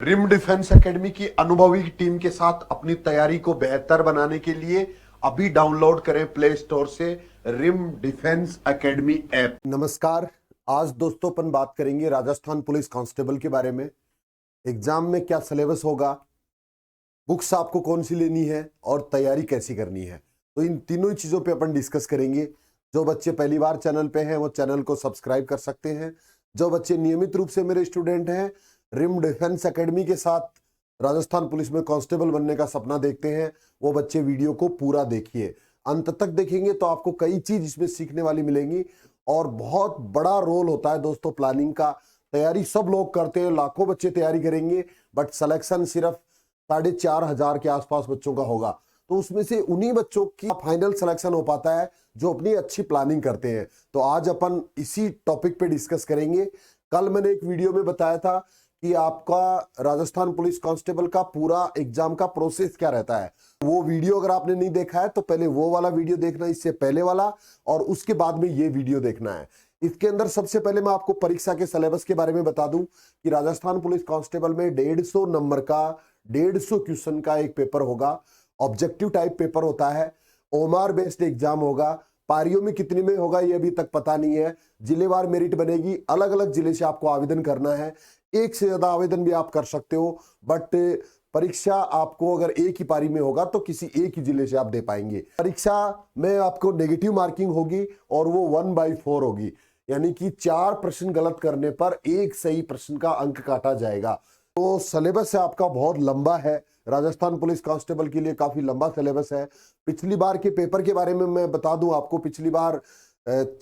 Rim defence academy की अनुभवी team के साथ अपनी तैयारी को बेहतर बनाने के लिए अभी डाउनलोड करें प्ले स्टोर से रिम डिफेंस एकेडमी ऐप। नमस्कार। आज दोस्तों अपन बात करेंगे राजस्थान पुलिस कांस्टेबल के बारे में। एग्जाम में क्या सिलेबस होगा, बुक्स आपको कौन सी लेनी है और तैयारी कैसी करनी है, तो इन तीनों ही चीज़ों पे अपन डिस्कस करेंगे। जो बच्चे पहली बार चैनल पे हैं वो चैनल को सब्सक्राइब कर सकते हैं। जो बच्चे नियमित रूप से मेरे स्टूडेंट हैं, रिम डिफेंस एकेडमी के साथ राजस्थान पुलिस में कांस्टेबल बनने का सपना देखते हैं, वो बच्चे वीडियो को पूरा देखिए। अंत तक देखेंगे तो आपको कई चीज इसमें सीखने वाली मिलेंगी। और बहुत बड़ा रोल होता है दोस्तों प्लानिंग का। तैयारी सब लोग करते हैं, लाखों बच्चे तैयारी करेंगे, बट सिलेक्शन सिर्फ 4,500 के आसपास बच्चों का होगा। तो उसमें से उन्हीं बच्चों की फाइनल सिलेक्शन हो पाता है जो अपनी अच्छी प्लानिंग करते हैं। तो आज अपन इसी टॉपिक पे डिस्कस करेंगे। कल मैंने एक वीडियो में बताया था कि आपका राजस्थान पुलिस कांस्टेबल का पूरा एग्जाम का प्रोसेस क्या रहता है। वो वीडियो अगर आपने नहीं देखा है तो पहले वो वाला वीडियो देखना, इससे पहले वाला, और उसके बाद में ये वीडियो देखना है। इसके अंदर सबसे पहले मैं आपको परीक्षा के सिलेबस के बारे में बता दूं कि राजस्थान पुलिस कांस्टेबल में 150 नंबर का 150 क्वेश्चन का एक पेपर होगा। ऑब्जेक्टिव टाइप पेपर होता है। ओमार बेस्ड एग्जाम होगा। पारियों में कितने में होगा ये अभी तक पता नहीं है। जिलेवार मेरिट बनेगी, अलग अलग जिले से आपको आवेदन करना है। एक से ज्यादा आवेदन भी आप कर सकते हो, बट परीक्षा आपको अगर एक ही पारी में होगा तो किसी एक ही जिले से आप दे पाएंगे। परीक्षा में आपको नेगेटिव मार्किंग होगी और वो 1/4 होगी, यानी कि 4 प्रश्न गलत करने पर एक सही प्रश्न का अंक काटा जाएगा। तो सिलेबस है आपका बहुत लंबा है। राजस्थान पुलिस कांस्टेबल के लिए काफी लंबा सिलेबस है। पिछली बार के पेपर के बारे में मैं बता दूं आपको, पिछली बार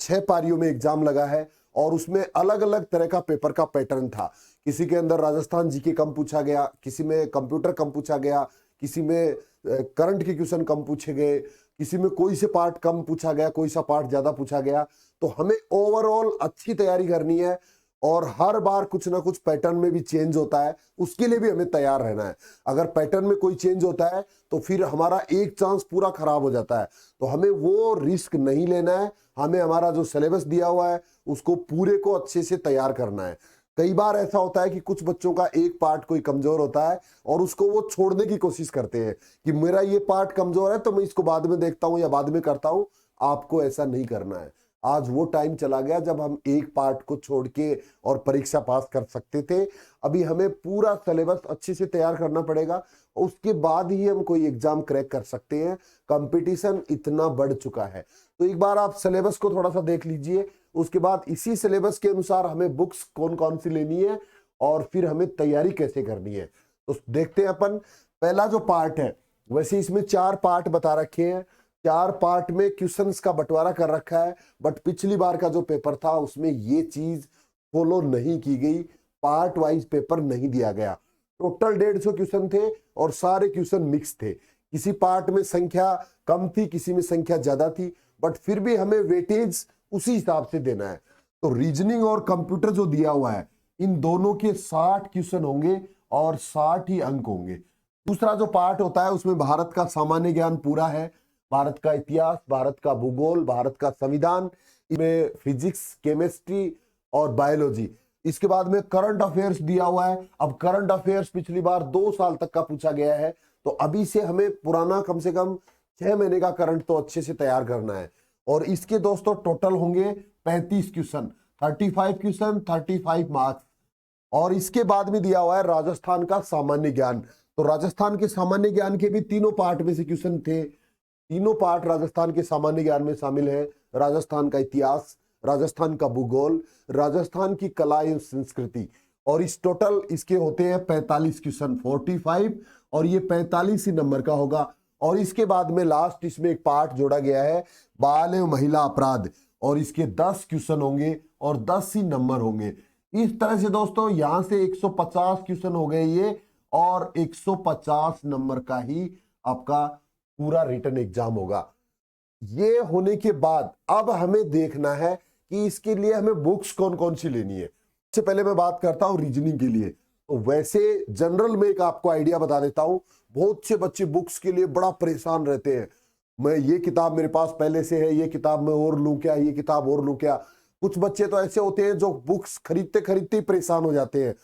6 पारियों में एग्जाम लगा है और उसमें अलग अलग तरह का पेपर का पैटर्न था। किसी के अंदर राजस्थान जीके कम पूछा गया, किसी में कंप्यूटर कम पूछा गया, किसी में करंट के क्वेश्चन कम पूछे गए, किसी में कोई से पार्ट कम पूछा गया, कोई सा पार्ट ज्यादा पूछा गया। तो हमें ओवरऑल अच्छी तैयारी करनी है और हर बार कुछ ना कुछ पैटर्न में भी चेंज होता है, उसके लिए भी हमें तैयार रहना है। अगर पैटर्न में कोई चेंज होता है तो फिर हमारा एक चांस पूरा खराब हो जाता है। तो हमें वो रिस्क नहीं लेना है। हमें हमारा जो सिलेबस दिया हुआ है उसको पूरे को अच्छे से तैयार करना है। कई बार ऐसा होता है कि कुछ बच्चों का एक पार्ट कोई कमजोर होता है और उसको वो छोड़ने की कोशिश करते हैं कि मेरा ये पार्ट कमजोर है तो मैं इसको बाद में देखता हूं या बाद में करता हूं। आपको ऐसा नहीं करना है। आज वो टाइम चला गया जब हम एक पार्ट को छोड़ के और परीक्षा पास कर सकते थे। अभी हमें पूरा सिलेबस अच्छे से तैयार करना पड़ेगा, उसके बाद ही हम कोई एग्जाम क्रैक कर सकते हैं। कंपटीशन इतना बढ़ चुका है। तो एक बार आप सिलेबस को थोड़ा सा देख लीजिए, उसके बाद इसी सिलेबस के अनुसार हमें बुक्स कौन कौन सी लेनी है और फिर हमें तैयारी कैसे करनी है। तो देखते हैं अपन। पहला जो पार्ट है, वैसे इसमें 4 पार्ट बता रखे हैं। 4 पार्ट में क्वेश्चंस का बंटवारा कर रखा है, बट पिछली बार का जो पेपर था उसमें ये चीज फॉलो नहीं की गई। पार्ट वाइज पेपर नहीं दिया गया। टोटल 150 क्वेश्चन थे और सारे क्वेश्चन मिक्स थे। किसी पार्ट में संख्या कम थी, किसी में संख्या ज्यादा थी, बट फिर भी हमें वेटेज उसी हिसाब से देना है। तो रीजनिंग और कंप्यूटर जो दिया हुआ है, इन दोनों के 60 क्वेश्चन होंगे और 60 ही अंक होंगे। दूसरा जो पार्ट होता है उसमें भारत का सामान्य ज्ञान पूरा है। भारत का इतिहास, भारत का भूगोल, भारत का संविधान, इसमें फिजिक्स, केमिस्ट्री और बायोलॉजी। इसके बाद में करंट अफेयर्स दिया हुआ है। अब करंट अफेयर्स पिछली बार 2 साल तक का पूछा गया है, तो अभी से हमें पुराना कम से कम 6 महीने का करंट तो अच्छे से तैयार करना है। और इसके दोस्तों टोटल होंगे 35 क्वेश्चन, 35 क्वेश्चन, 35 मार्क्स। और इसके बाद में दिया हुआ है राजस्थान का सामान्य ज्ञान। तो राजस्थान के सामान्य ज्ञान के भी तीनों पार्ट में से क्वेश्चन थे। तीनों पार्ट राजस्थान के सामान्य ज्ञान में शामिल है। राजस्थान का इतिहास, राजस्थान का भूगोल, राजस्थान की कला एवं संस्कृति। और इस टोटल इसके होते हैं 45 क्वेश्चन, 45, और ये 45 ही नंबर का होगा। और इसके बाद में लास्ट इसमें एक पार्ट जोड़ा गया है, बाल एवं महिला अपराध, और इसके 10 क्वेश्चन होंगे और 10 ही नंबर होंगे। इस तरह से दोस्तों यहां से 150 क्वेश्चन हो गए ये, और 150 नंबर का ही आपका पूरा रिटन एग्जाम होगा। ये होने के बाद अब हमें देखना है कि इसके लिए हमें बुक्स कौन कौन सी लेनी है। सबसे पहले मैं बात करता हूं रीजनिंग के लिए। तो वैसे जनरल में एक आपको आइडिया बता देता हूं। बहुत से बच्चे बुक्स के लिए बड़ा परेशान रहते हैं। मैं ये किताब मेरे पास पहले से है, ये किताब मैं और लूं क्या, ये किताब और लूं क्या। कुछ बच्चे तो ऐसे होते हैं जो बुक्स खरीदते खरीदते ही परेशान हो जाते हैं।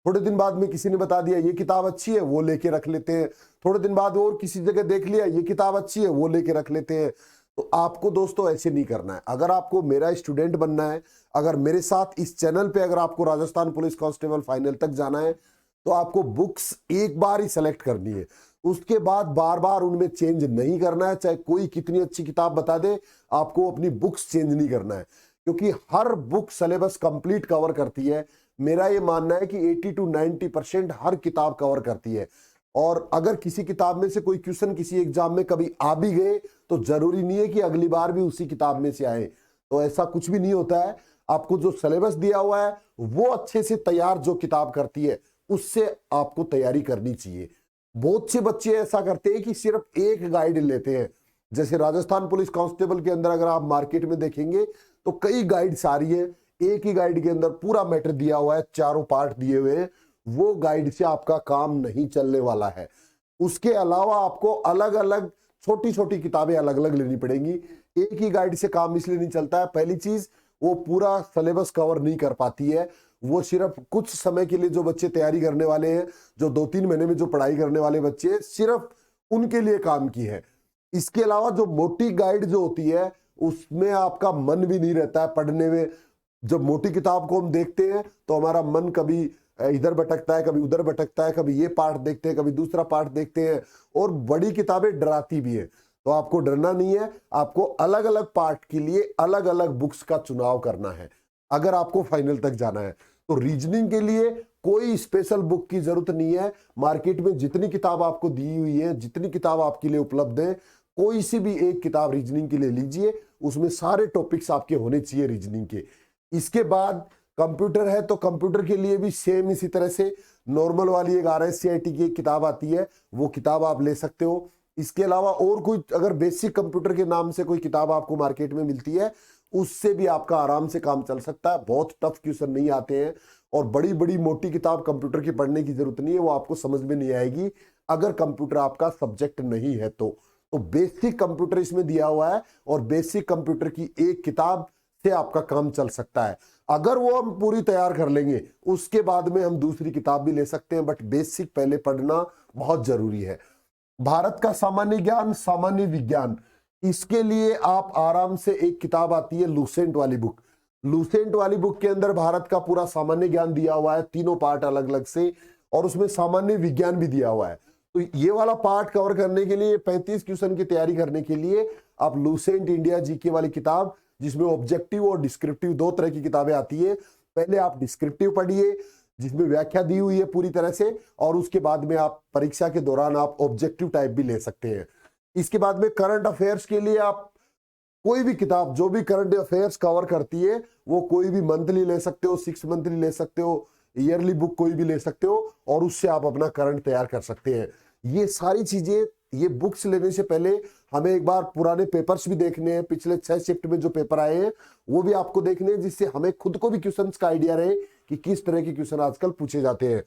थोड़े दिन बाद में किसी ने बता दिया ये किताब अच्छी है, वो लेके रख लेते हैं। थोड़े दिन बाद और किसी जगह देख लिया ये किताब अच्छी है, वो लेके रख लेते हैं। तो आपको दोस्तों ऐसे नहीं करना है। अगर आपको मेरा स्टूडेंट बनना है, अगर मेरे साथ इस चैनल पे अगर आपको राजस्थान पुलिस कांस्टेबल फाइनल तक जाना है, तो आपको बुक्स एक बार ही सेलेक्ट करनी है। उसके बाद बार बार उनमें चेंज नहीं करना है। चाहे कोई कितनी अच्छी किताब बता दे, आपको अपनी बुक्स चेंज नहीं करना है, क्योंकि हर बुक सिलेबस कंप्लीट कवर करती है। मेरा ये मानना है कि 80 to 90% हर किताब कवर करती है। और अगर किसी किताब में से कोई क्वेश्चन किसी एग्जाम में कभी आ भी गए, तो जरूरी नहीं है कि अगली बार भी उसी किताब में से आए। तो ऐसा कुछ भी नहीं होता है। आपको जो सिलेबस दिया हुआ है वो अच्छे से तैयार जो किताब करती है, उससे आपको तैयारी करनी चाहिए। बहुत से बच्चे ऐसा करते हैं कि सिर्फ एक गाइड लेते हैं। जैसे राजस्थान पुलिस कांस्टेबल के अंदर अगर आप मार्केट में देखेंगे तो कई गाइड्स आ रही है, एक ही गाइड के अंदर पूरा मैटर दिया हुआ है, चारों पार्ट दिए हुए हैं। वो गाइड से आपका काम नहीं चलने वाला है। उसके अलावा आपको अलग अलग छोटी छोटी किताबें अलग अलग लेनी पड़ेंगी। एक ही गाइड से काम इसलिए नहीं चलता है, पहली चीज वो पूरा सिलेबस कवर नहीं कर पाती है। वो सिर्फ कुछ समय के लिए जो बच्चे तैयारी करने वाले हैं, जो 2-3 महीने में जो पढ़ाई करने वाले बच्चे, सिर्फ उनके लिए काम की है। इसके अलावा जो मोटी गाइड जो होती है, उसमें आपका मन भी नहीं रहता है पढ़ने में। जब मोटी किताब को हम देखते हैं तो हमारा मन कभी इधर भटकता है, कभी उधर भटकता है, कभी ये पार्ट देखते हैं, कभी दूसरा पार्ट देखते हैं। और बड़ी किताबें डराती भी है। तो आपको डरना नहीं है। आपको अलग अलग पार्ट के लिए अलग अलग बुक्स का चुनाव करना है अगर आपको फाइनल तक जाना है। तो रीजनिंग के लिए कोई स्पेशल बुक की जरूरत नहीं है। मार्केट में जितनी किताब आपको दी हुई है, जितनी किताब आपके लिए उपलब्ध है, कोई सी भी एक किताब रीजनिंग के लिए लीजिए। उसमें सारे टॉपिक्स आपके होने चाहिए रीजनिंग के। इसके बाद कंप्यूटर है, तो कंप्यूटर के लिए भी सेम इसी तरह से नॉर्मल वाली एक RSCIT की एक किताब आती है, वो किताब आप ले सकते हो। इसके अलावा और कोई अगर बेसिक कंप्यूटर के नाम से कोई किताब आपको मार्केट में मिलती है, उससे भी आपका आराम से काम चल सकता है। बहुत टफ क्वेश्चन नहीं आते हैं। और बड़ी बड़ी मोटी किताब कंप्यूटर की पढ़ने की जरूरत नहीं है, वो आपको समझ में नहीं आएगी अगर कंप्यूटर आपका सब्जेक्ट नहीं है तो बेसिक कंप्यूटर इसमें दिया हुआ है, और बेसिक कंप्यूटर की एक किताब से आपका काम चल सकता है। अगर वो हम पूरी तैयार कर लेंगे, उसके बाद में हम दूसरी किताब भी ले सकते हैं, बट बेसिक पहले पढ़ना बहुत जरूरी है। भारत का सामान्य ज्ञान, सामान्य विज्ञान, इसके लिए आप आराम से एक किताब आती है लूसेंट वाली बुक। लूसेंट वाली बुक के अंदर भारत का पूरा सामान्य ज्ञान दिया हुआ है, तीनों पार्ट अलग अलग से, और उसमें सामान्य विज्ञान भी दिया हुआ है। तो ये वाला पार्ट कवर करने के लिए, 35 क्वेश्चन की तैयारी करने के लिए, आप लूसेंट इंडिया जीके वाली किताब, जिसमें ऑब्जेक्टिव और डिस्क्रिप्टिव दो तरह की किताबें आती है, पहले आप डिस्क्रिप्टिव पढ़िए जिसमें व्याख्या दी हुई है पूरी तरह से, और उसके बाद में आप परीक्षा के दौरान आप ऑब्जेक्टिव टाइप भी ले सकते हैं। इसके बाद में करंट अफेयर्स के लिए आप कोई भी किताब जो भी करंट अफेयर्स कवर करती है, वो कोई भी मंथली ले सकते हो, 6 मंथली ले सकते हो, ईयरली बुक कोई भी ले सकते हो, और उससे आप अपना करंट तैयार कर सकते हैं। ये सारी चीजें, ये बुक्स लेने से पहले हमें एक बार पुराने पेपर्स भी देखने हैं। पिछले 6 शिफ्ट में जो पेपर आए हैं वो भी आपको देखने हैं, जिससे हमें खुद को भी क्वेश्चंस का आइडिया रहे कि किस तरह के क्वेश्चन आजकल पूछे जाते हैं।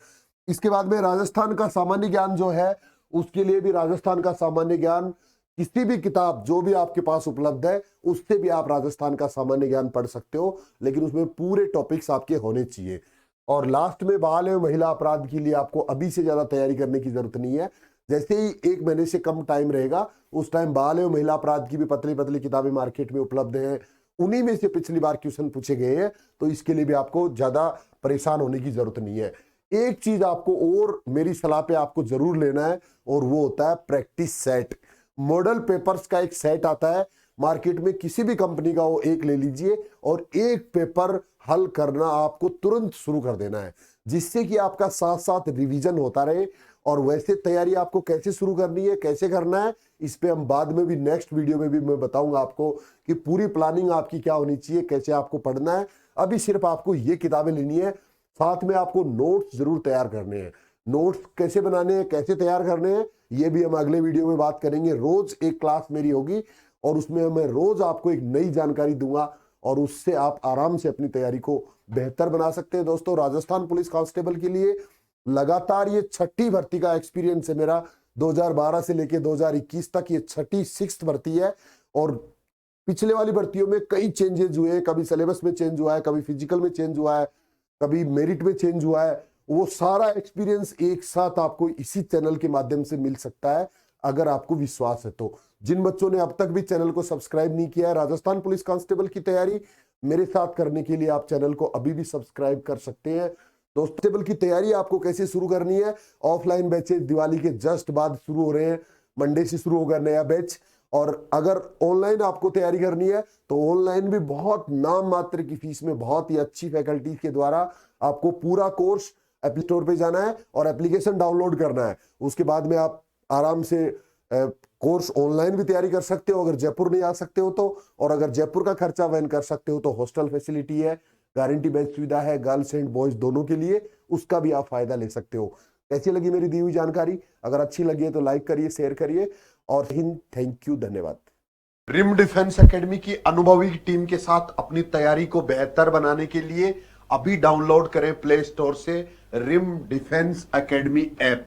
इसके बाद में राजस्थान का सामान्य ज्ञान जो है, उसके लिए भी राजस्थान का सामान्य ज्ञान, किसी भी किताब जो भी आपके पास उपलब्ध है उससे भी आप राजस्थान का सामान्य ज्ञान पढ़ सकते हो, लेकिन उसमें पूरे टॉपिक्स आपके होने चाहिए। और लास्ट में बाल एवं महिला अपराध के लिए आपको अभी से ज्यादा तैयारी करने की जरूरत नहीं है। जैसे ही 1 महीने से कम टाइम रहेगा, उस टाइम बाल एवं महिला अपराध की भी पतली पतली किताबें मार्केट में उपलब्ध हैं, उन्हीं में से पिछली बार क्वेश्चन पूछे गए हैं। तो इसके लिए भी आपको ज्यादा परेशान होने की जरूरत नहीं है। एक चीज आपको और मेरी सलाह पे आपको जरूर लेना है, और वो होता है प्रैक्टिस सेट। मॉडल पेपर्स का एक सेट आता है मार्केट में, किसी भी कंपनी का, वो एक ले लीजिए और एक पेपर हल करना आपको तुरंत शुरू कर देना है, जिससे कि आपका साथ साथ रिवीजन होता रहे। और वैसे तैयारी आपको कैसे शुरू करनी है, कैसे करना है, इस पे हम बाद में भी नेक्स्ट वीडियो में भी मैं बताऊंगा आपको कि पूरी प्लानिंग आपकी क्या होनी चाहिए, कैसे आपको पढ़ना है। अभी सिर्फ आपको ये किताबें लेनी है, साथ में आपको नोट्स जरूर तैयार करने हैं। नोट्स कैसे बनाने हैं, कैसे तैयार करने हैं, ये भी हम अगले वीडियो में बात करेंगे। रोज एक क्लास मेरी होगी और उसमें मैं रोज आपको एक नई जानकारी दूंगा, और उससे आप आराम से अपनी तैयारी को बेहतर बना सकते हैं। दोस्तों, राजस्थान पुलिस कांस्टेबल के लिए लगातार ये 6ठी भर्ती का एक्सपीरियंस है मेरा। 2012 से लेके 2021 तक ये 6ठी भर्ती है, और पिछले वाली भर्तियों में कई चेंजेस हुए हैं। कभी सिलेबस में चेंज हुआ है, कभी फिजिकल में चेंज हुआ है, कभी मेरिट में चेंज हुआ है, वो सारा एक्सपीरियंस एक साथ आपको इसी चैनल के माध्यम से मिल सकता है, अगर आपको विश्वास है तो। जिन बच्चों ने अब तक भी चैनल को सब्सक्राइब नहीं किया है, राजस्थान पुलिस कांस्टेबल की तैयारी मेरे साथ करने के लिए आप चैनल को अभी भी सब्सक्राइब कर सकते हैं। कांस्टेबल की तैयारी आपको कैसे शुरू करनी है, ऑफलाइन बैचेस दिवाली के जस्ट बाद शुरू हो रहे हैं, मंडे से शुरू होगा नया बैच। और अगर ऑनलाइन आपको तैयारी करनी है तो ऑनलाइन भी बहुत नाम मात्र की फीस में बहुत ही अच्छी फैकल्टी के द्वारा आपको पूरा कोर्स एप्ली स्टोर पे जाना है और एप्लीकेशन डाउनलोड करना है। उसके बाद में आप आराम से कोर्स ऑनलाइन भी तैयारी कर सकते हो अगर जयपुर नहीं आ सकते हो तो। और अगर जयपुर का खर्चा वहन कर सकते हो तो हॉस्टल फैसिलिटी है, गारंटी बैच सुविधा है गर्ल्स एंड बॉयज दोनों के लिए, उसका भी आप फायदा ले सकते हो। कैसी लगी मेरी दी हुई जानकारी? अगर अच्छी लगी है तो लाइक करिए, शेयर करिए और हिंद थैंक यू, धन्यवाद। रिम डिफेंस एकेडमी की अनुभवी टीम के साथ अपनी तैयारी को बेहतर बनाने के लिए अभी डाउनलोड करें प्ले स्टोर से रिम डिफेंस एकेडमी ऐप।